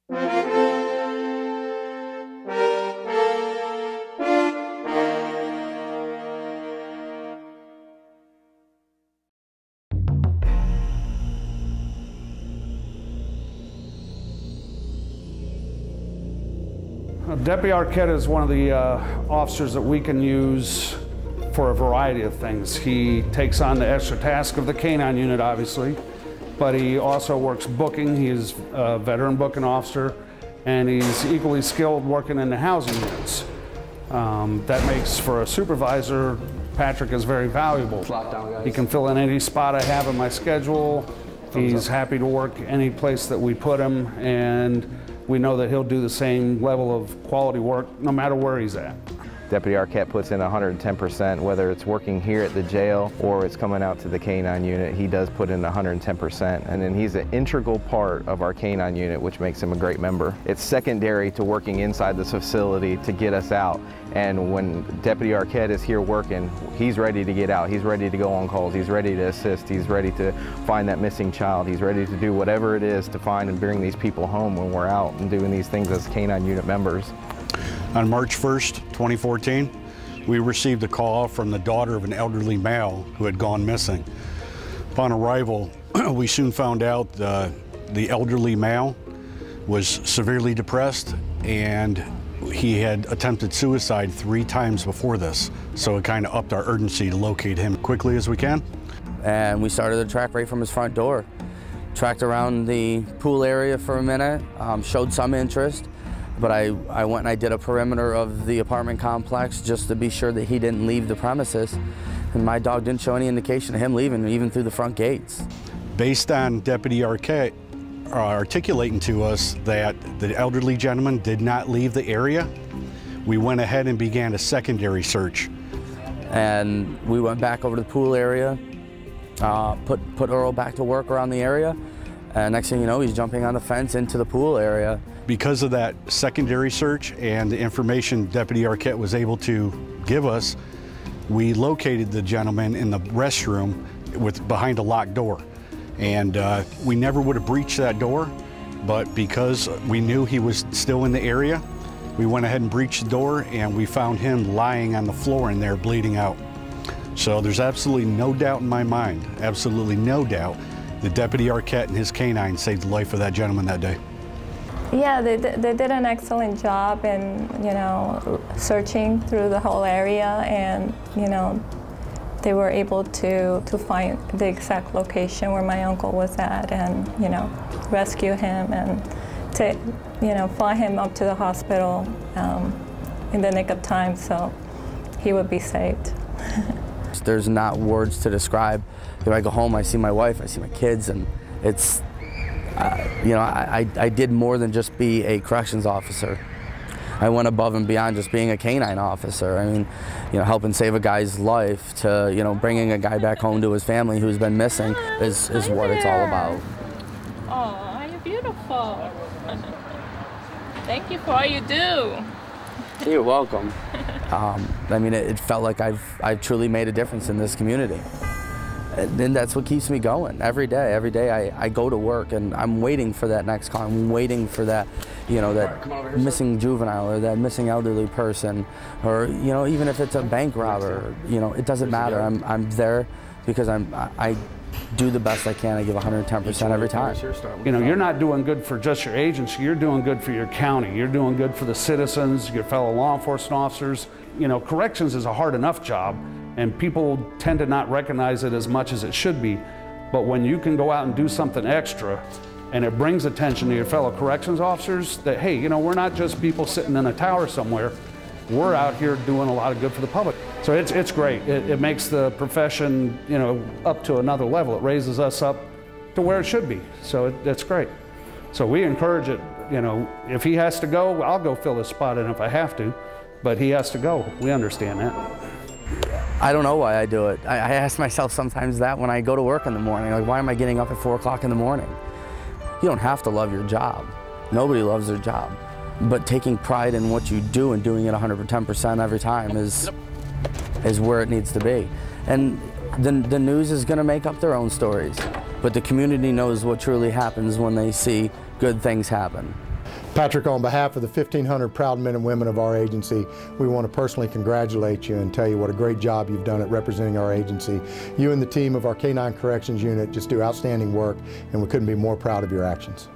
Deputy Arquette is one of the officers that we can use for a variety of things. He takes on the extra task of the canine unit, obviously, but he also works booking. He is a veteran booking officer, and he's equally skilled working in the housing units. That makes for a supervisor, Patrick is very valuable. He can fill in any spot I have in my schedule. He's happy to work any place that we put him, and we know that he'll do the same level of quality work no matter where he's at. Deputy Arquette puts in 110%, whether it's working here at the jail or it's coming out to the canine unit. He does put in 110%, and then he's an integral part of our canine unit, which makes him a great member. It's secondary to working inside this facility to get us out, and when Deputy Arquette is here working, he's ready to get out. He's ready to go on calls. He's ready to assist. He's ready to find that missing child. He's ready to do whatever it is to find and bring these people home when we're out and doing these things as canine unit members. On March 1st, 2014, we received a call from the daughter of an elderly male who had gone missing. Upon arrival, we soon found out the elderly male was severely depressed, and he had attempted suicide 3 times before this. So it kind of upped our urgency to locate him quickly as we can. And we started the track right from his front door. Tracked around the pool area for a minute, showed some interest. But I went and I did a perimeter of the apartment complex just to be sure that he didn't leave the premises. And my dog didn't show any indication of him leaving, even through the front gates. Based on Deputy Arquette articulating to us that the elderly gentleman did not leave the area, we went ahead and began a secondary search. And we went back over to the pool area, put Earl back to work around the area. And next thing you know, he's jumping on the fence into the pool area. Because of that secondary search and the information Deputy Arquette was able to give us, we located the gentleman in the restroom behind a locked door. And we never would have breached that door, but because we knew he was still in the area, we went ahead and breached the door, and we found him lying on the floor in there bleeding out. So there's absolutely no doubt in my mind, absolutely no doubt, that Deputy Arquette and his canine saved the life of that gentleman that day. Yeah, they did an excellent job in, you know, searching through the whole area, and, you know, they were able to find the exact location where my uncle was at, and, you know, rescue him and to, you know, fly him up to the hospital in the nick of time so he would be saved. There's not words to describe. If I go home, I see my wife, I see my kids, and it's, you know, I did more than just be a corrections officer. I went above and beyond just being a canine officer. I mean, you know, helping save a guy's life to, you know, bringing a guy back home to his family who's been missing is what it's all about. Oh, you're beautiful. Thank you for all you do. You're welcome. I mean, it felt like I've truly made a difference in this community. And that's what keeps me going every day. Every day I go to work and I'm waiting for that next call. I'm waiting for that, you know, that missing juvenile or that missing elderly person, or, you know, even if it's a bank robber, you know, it doesn't matter. I'm there because I do the best I can. I give 110% every time. You know, you're not doing good for just your agency. You're doing good for your county. You're doing good for the citizens, your fellow law enforcement officers. You know, corrections is a hard enough job, and people tend to not recognize it as much as it should be. But when you can go out and do something extra, and it brings attention to your fellow corrections officers that, hey, you know, we're not just people sitting in a tower somewhere. We're out here doing a lot of good for the public. So it's great. It makes the profession, you know, up to another level. It raises us up to where it should be. So it's great. So we encourage it. You know, if he has to go, I'll go fill his spot in if I have to. But he has to go. We understand that. I don't know why I do it. I ask myself sometimes that when I go to work in the morning. Like, why am I getting up at 4 o'clock in the morning? You don't have to love your job. Nobody loves their job. But taking pride in what you do and doing it 110% every time is where it needs to be. And the news is going to make up their own stories. But the community knows what truly happens when they see good things happen. Patrick, on behalf of the 1,500 proud men and women of our agency, we want to personally congratulate you and tell you what a great job you've done at representing our agency. You and the team of our K-9 Corrections Unit just do outstanding work, and we couldn't be more proud of your actions.